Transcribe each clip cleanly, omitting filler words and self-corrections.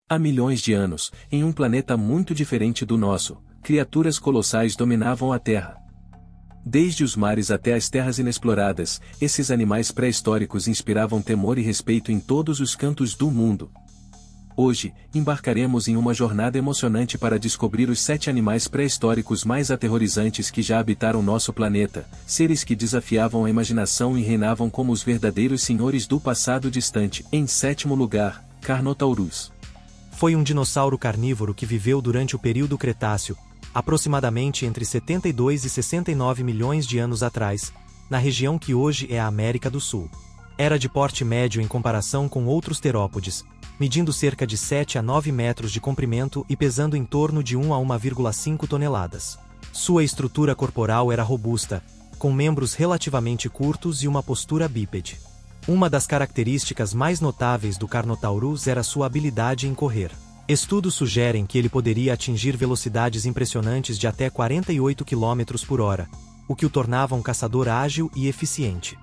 Há milhões de anos, em um planeta muito diferente do nosso, criaturas colossais dominavam a Terra. Desde os mares até as terras inexploradas, esses animais pré-históricos inspiravam temor e respeito em todos os cantos do mundo. Hoje, embarcaremos em uma jornada emocionante para descobrir os 7 animais pré-históricos mais aterrorizantes que já habitaram nosso planeta, seres que desafiavam a imaginação e reinavam como os verdadeiros senhores do passado distante. Em 7º lugar, Carnotaurus. Foi um dinossauro carnívoro que viveu durante o período Cretáceo, aproximadamente entre 72 e 69 milhões de anos atrás, na região que hoje é a América do Sul. Era de porte médio em comparação com outros terópodes, medindo cerca de 7 a 9 metros de comprimento e pesando em torno de 1 a 1,5 toneladas. Sua estrutura corporal era robusta, com membros relativamente curtos e uma postura bípede. Uma das características mais notáveis do Carnotaurus era sua habilidade em correr. Estudos sugerem que ele poderia atingir velocidades impressionantes de até 48 km por hora, o que o tornava um caçador ágil e eficiente.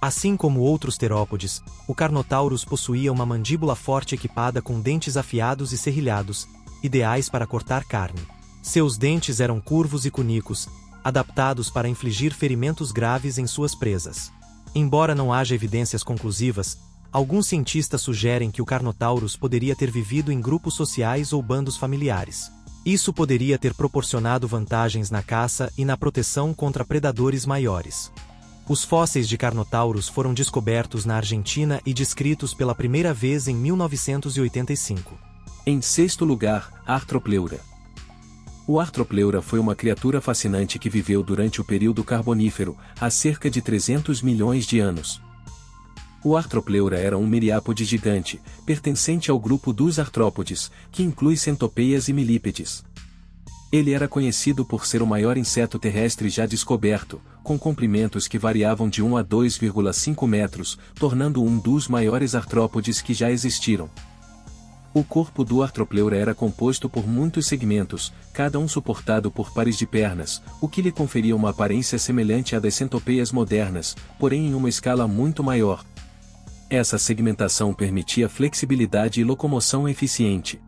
Assim como outros terópodes, o Carnotaurus possuía uma mandíbula forte equipada com dentes afiados e serrilhados, ideais para cortar carne. Seus dentes eram curvos e cunicos, adaptados para infligir ferimentos graves em suas presas. Embora não haja evidências conclusivas, alguns cientistas sugerem que o Carnotaurus poderia ter vivido em grupos sociais ou bandos familiares. Isso poderia ter proporcionado vantagens na caça e na proteção contra predadores maiores. Os fósseis de Carnotaurus foram descobertos na Argentina e descritos pela primeira vez em 1985. Em 6º lugar, Arthropleura. O Arthropleura foi uma criatura fascinante que viveu durante o período Carbonífero, há cerca de 300 milhões de anos. O Arthropleura era um miriápode gigante, pertencente ao grupo dos artrópodes, que inclui centopeias e milípedes. Ele era conhecido por ser o maior inseto terrestre já descoberto, com comprimentos que variavam de 1 a 2,5 metros, tornando-o um dos maiores artrópodes que já existiram. O corpo do Arthropleura era composto por muitos segmentos, cada um suportado por pares de pernas, o que lhe conferia uma aparência semelhante à das centopeias modernas, porém em uma escala muito maior. Essa segmentação permitia flexibilidade e locomoção eficiente.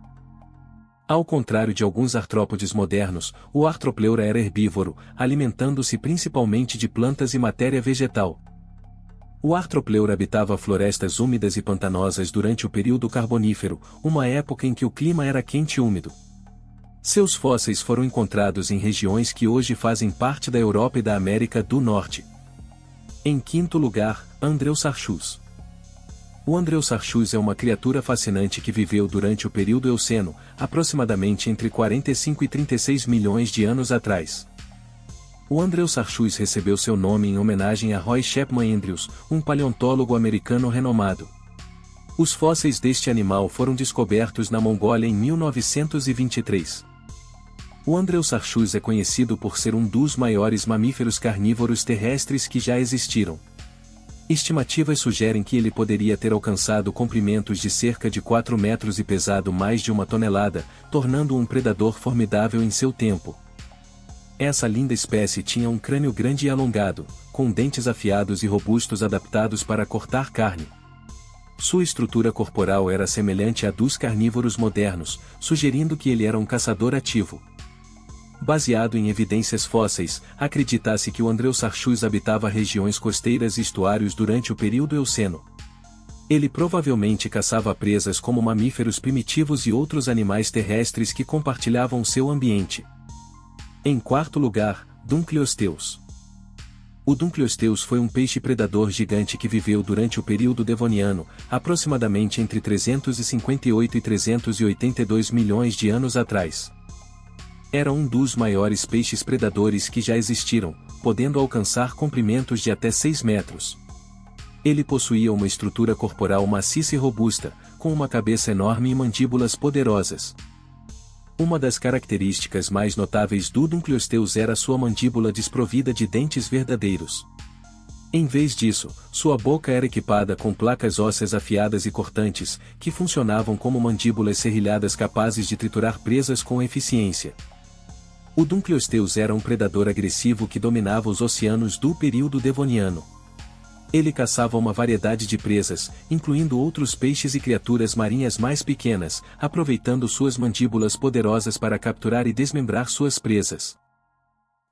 Ao contrário de alguns artrópodes modernos, o Arthropleura era herbívoro, alimentando-se principalmente de plantas e matéria vegetal. O Arthropleura habitava florestas úmidas e pantanosas durante o período Carbonífero, uma época em que o clima era quente e úmido. Seus fósseis foram encontrados em regiões que hoje fazem parte da Europa e da América do Norte. Em 5º lugar, Andreosaurus. O Andreosaurus é uma criatura fascinante que viveu durante o período Eoceno, aproximadamente entre 45 e 36 milhões de anos atrás. O Andreosaurus recebeu seu nome em homenagem a Roy Chapman Andrews, um paleontólogo americano renomado. Os fósseis deste animal foram descobertos na Mongólia em 1923. O Andreosaurus é conhecido por ser um dos maiores mamíferos carnívoros terrestres que já existiram. Estimativas sugerem que ele poderia ter alcançado comprimentos de cerca de 4 metros e pesado mais de 1 tonelada, tornando-o um predador formidável em seu tempo. Essa linda espécie tinha um crânio grande e alongado, com dentes afiados e robustos adaptados para cortar carne. Sua estrutura corporal era semelhante à dos carnívoros modernos, sugerindo que ele era um caçador ativo. Baseado em evidências fósseis, acredita-se que o Andreosaurus habitava regiões costeiras e estuários durante o período Eoceno. Ele provavelmente caçava presas como mamíferos primitivos e outros animais terrestres que compartilhavam seu ambiente. Em 4º lugar, Dunkleosteus. O Dunkleosteus foi um peixe predador gigante que viveu durante o período Devoniano, aproximadamente entre 358 e 382 milhões de anos atrás. Era um dos maiores peixes predadores que já existiram, podendo alcançar comprimentos de até 6 metros. Ele possuía uma estrutura corporal maciça e robusta, com uma cabeça enorme e mandíbulas poderosas. Uma das características mais notáveis do Dunkleosteus era sua mandíbula desprovida de dentes verdadeiros. Em vez disso, sua boca era equipada com placas ósseas afiadas e cortantes, que funcionavam como mandíbulas serrilhadas capazes de triturar presas com eficiência. O Dunkleosteus era um predador agressivo que dominava os oceanos do período Devoniano. Ele caçava uma variedade de presas, incluindo outros peixes e criaturas marinhas mais pequenas, aproveitando suas mandíbulas poderosas para capturar e desmembrar suas presas.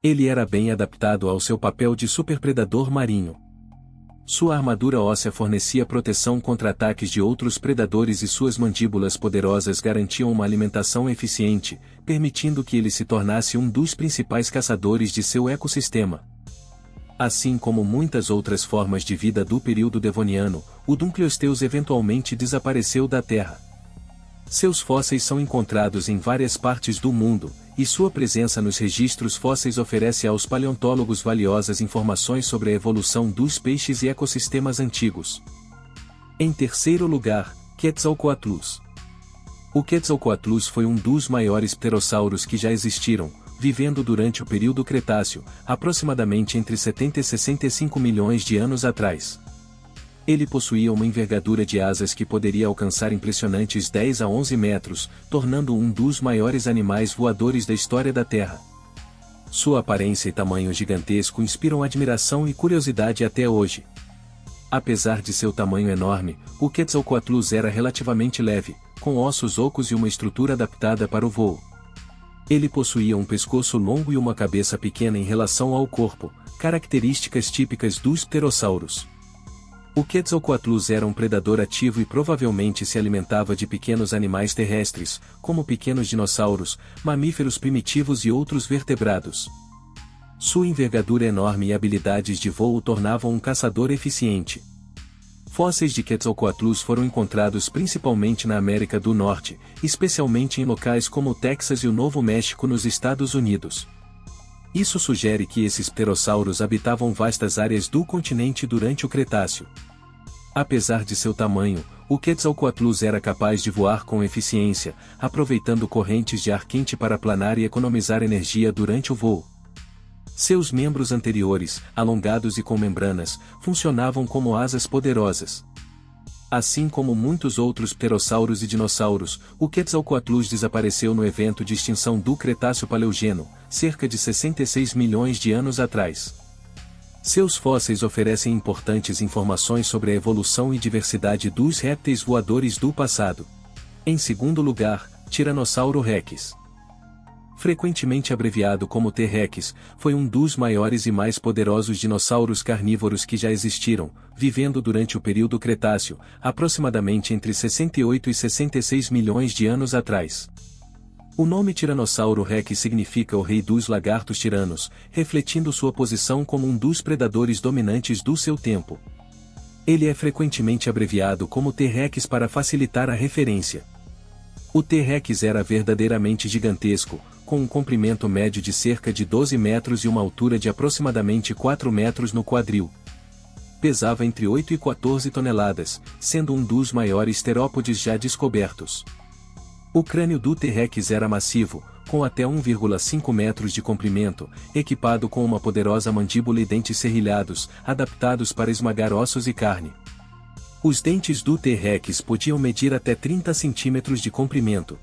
Ele era bem adaptado ao seu papel de superpredador marinho. Sua armadura óssea fornecia proteção contra ataques de outros predadores e suas mandíbulas poderosas garantiam uma alimentação eficiente, permitindo que ele se tornasse um dos principais caçadores de seu ecossistema. Assim como muitas outras formas de vida do período devoniano, o Dunkleosteus eventualmente desapareceu da Terra. Seus fósseis são encontrados em várias partes do mundo, e sua presença nos registros fósseis oferece aos paleontólogos valiosas informações sobre a evolução dos peixes e ecossistemas antigos. Em terceiro lugar, Quetzalcoatlus. O Quetzalcoatlus foi um dos maiores pterossauros que já existiram, vivendo durante o período Cretáceo, aproximadamente entre 70 e 65 milhões de anos atrás. Ele possuía uma envergadura de asas que poderia alcançar impressionantes 10 a 11 metros, tornando-o um dos maiores animais voadores da história da Terra. Sua aparência e tamanho gigantesco inspiram admiração e curiosidade até hoje. Apesar de seu tamanho enorme, o Quetzalcoatlus era relativamente leve, com ossos ocos e uma estrutura adaptada para o voo. Ele possuía um pescoço longo e uma cabeça pequena em relação ao corpo, características típicas dos pterossauros. O Quetzalcoatlus era um predador ativo e provavelmente se alimentava de pequenos animais terrestres, como pequenos dinossauros, mamíferos primitivos e outros vertebrados. Sua envergadura enorme e habilidades de voo o tornavam um caçador eficiente. Fósseis de Quetzalcoatlus foram encontrados principalmente na América do Norte, especialmente em locais como o Texas e o Novo México nos Estados Unidos. Isso sugere que esses pterossauros habitavam vastas áreas do continente durante o Cretáceo. Apesar de seu tamanho, o Quetzalcoatlus era capaz de voar com eficiência, aproveitando correntes de ar quente para planar e economizar energia durante o voo. Seus membros anteriores, alongados e com membranas, funcionavam como asas poderosas. Assim como muitos outros pterossauros e dinossauros, o Quetzalcoatlus desapareceu no evento de extinção do Cretáceo-Paleogeno, cerca de 66 milhões de anos atrás. Seus fósseis oferecem importantes informações sobre a evolução e diversidade dos répteis voadores do passado. Em segundo lugar, Tiranossauro Rex. Frequentemente abreviado como T-Rex, foi um dos maiores e mais poderosos dinossauros carnívoros que já existiram, vivendo durante o período Cretáceo, aproximadamente entre 68 e 66 milhões de anos atrás. O nome Tiranossauro Rex significa o rei dos lagartos tiranos, refletindo sua posição como um dos predadores dominantes do seu tempo. Ele é frequentemente abreviado como T-Rex para facilitar a referência. O T-Rex era verdadeiramente gigantesco, com um comprimento médio de cerca de 12 metros e uma altura de aproximadamente 4 metros no quadril. Pesava entre 8 e 14 toneladas, sendo um dos maiores terópodes já descobertos. O crânio do T-Rex era massivo, com até 1,5 metros de comprimento, equipado com uma poderosa mandíbula e dentes serrilhados, adaptados para esmagar ossos e carne. Os dentes do T-Rex podiam medir até 30 centímetros de comprimento.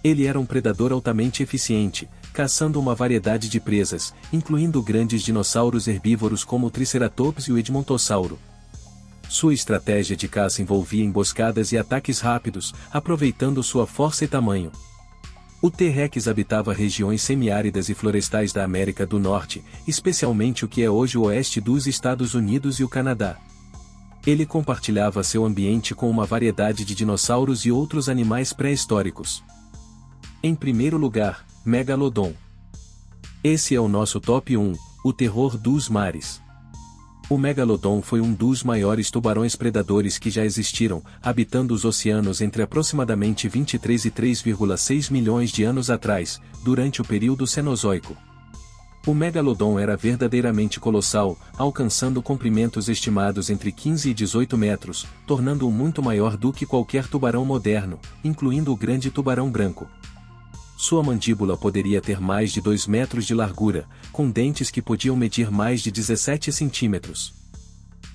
Ele era um predador altamente eficiente, caçando uma variedade de presas, incluindo grandes dinossauros herbívoros como o Triceratops e o Edmontossauro. Sua estratégia de caça envolvia emboscadas e ataques rápidos, aproveitando sua força e tamanho. O T-Rex habitava regiões semiáridas e florestais da América do Norte, especialmente o que é hoje o oeste dos Estados Unidos e o Canadá. Ele compartilhava seu ambiente com uma variedade de dinossauros e outros animais pré-históricos. Em primeiro lugar, Megalodon. Esse é o nosso top 1, o terror dos mares. O Megalodon foi um dos maiores tubarões predadores que já existiram, habitando os oceanos entre aproximadamente 23 e 3,6 milhões de anos atrás, durante o período Cenozoico. O Megalodon era verdadeiramente colossal, alcançando comprimentos estimados entre 15 e 18 metros, tornando-o muito maior do que qualquer tubarão moderno, incluindo o grande tubarão branco. Sua mandíbula poderia ter mais de 2 metros de largura, com dentes que podiam medir mais de 17 centímetros.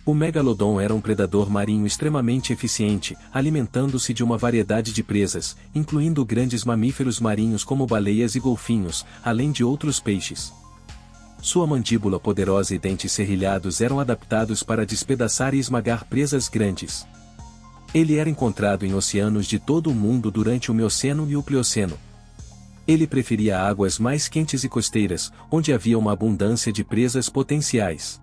O Megalodon era um predador marinho extremamente eficiente, alimentando-se de uma variedade de presas, incluindo grandes mamíferos marinhos como baleias e golfinhos, além de outros peixes. Sua mandíbula poderosa e dentes serrilhados eram adaptados para despedaçar e esmagar presas grandes. Ele era encontrado em oceanos de todo o mundo durante o Mioceno e o Plioceno. Ele preferia águas mais quentes e costeiras, onde havia uma abundância de presas potenciais.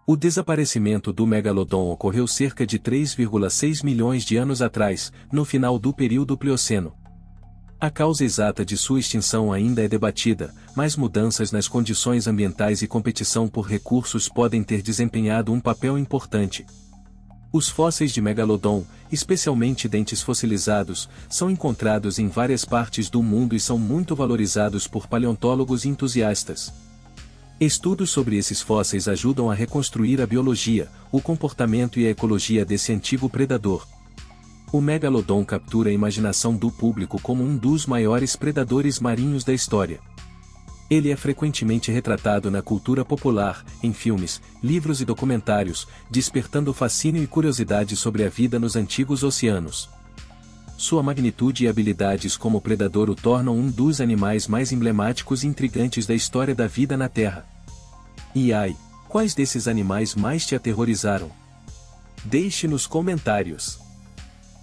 O desaparecimento do megalodon ocorreu cerca de 3,6 milhões de anos atrás, no final do período Plioceno. A causa exata de sua extinção ainda é debatida, mas mudanças nas condições ambientais e competição por recursos podem ter desempenhado um papel importante. Os fósseis de megalodon, especialmente dentes fossilizados, são encontrados em várias partes do mundo e são muito valorizados por paleontólogos e entusiastas. Estudos sobre esses fósseis ajudam a reconstruir a biologia, o comportamento e a ecologia desse antigo predador. O megalodon captura a imaginação do público como um dos maiores predadores marinhos da história. Ele é frequentemente retratado na cultura popular, em filmes, livros e documentários, despertando fascínio e curiosidade sobre a vida nos antigos oceanos. Sua magnitude e habilidades como predador o tornam um dos animais mais emblemáticos e intrigantes da história da vida na Terra. E ai, quais desses animais mais te aterrorizaram? Deixe nos comentários.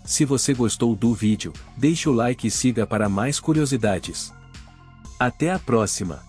Se você gostou do vídeo, deixe o like e siga para mais curiosidades. Até a próxima!